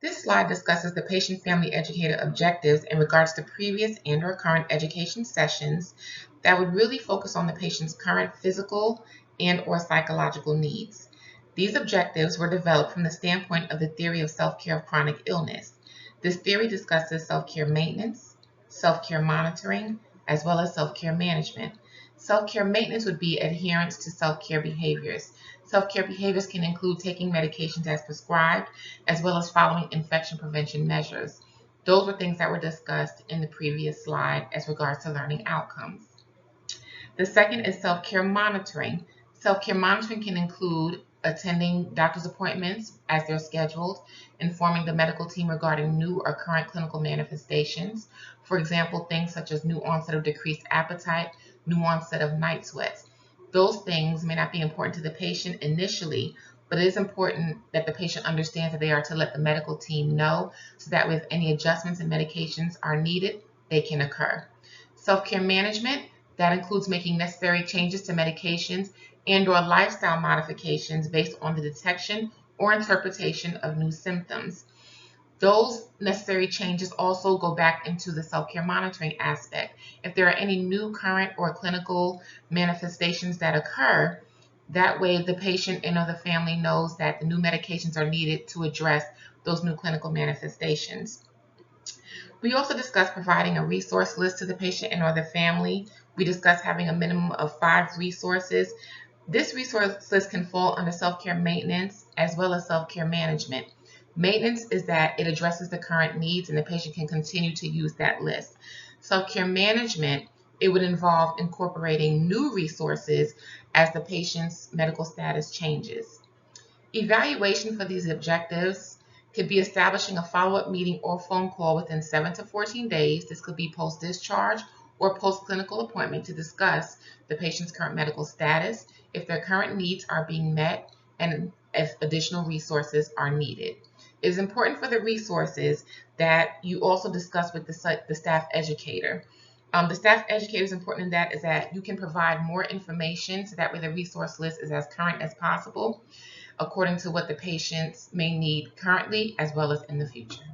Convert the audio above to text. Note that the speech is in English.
This slide discusses the patient-family educator objectives in regards to previous and/or current education sessions that would really focus on the patient's current physical and/or psychological needs. These objectives were developed from the standpoint of the theory of self-care of chronic illness. This theory discusses self-care maintenance, self-care monitoring, as well as self-care management. Self-care maintenance would be adherence to self-care behaviors. Self-care behaviors can include taking medications as prescribed, as well as following infection prevention measures. Those were things that were discussed in the previous slide as regards to learning outcomes. The second is self-care monitoring. Self-care monitoring can include attending doctor's appointments as they're scheduled, informing the medical team regarding new or current clinical manifestations. For example, things such as new onset of decreased appetite, new onset of night sweats. Those things may not be important to the patient initially, but it is important that the patient understands that they are to let the medical team know so that if any adjustments in medications are needed, they can occur. Self-care management, that includes making necessary changes to medications and/or lifestyle modifications based on the detection or interpretation of new symptoms. Those necessary changes also go back into the self-care monitoring aspect. If there are any new current or clinical manifestations that occur, that way the patient and or the family knows that the new medications are needed to address those new clinical manifestations. We also discussed providing a resource list to the patient and or the family. We discussed having a minimum of 5 resources. This resource list can fall under self-care maintenance as well as self-care management. Maintenance is that it addresses the current needs and the patient can continue to use that list. Self-care management, it would involve incorporating new resources as the patient's medical status changes. Evaluation for these objectives could be establishing a follow-up meeting or phone call within 7 to 14 days. This could be post-discharge or post-clinical appointment to discuss the patient's current medical status, if their current needs are being met, and if additional resources are needed. It is important for the resources that you also discuss with the staff educator. The staff educator is important in that is that you can provide more information so that way the resource list is as current as possible according to what the patients may need currently as well as in the future.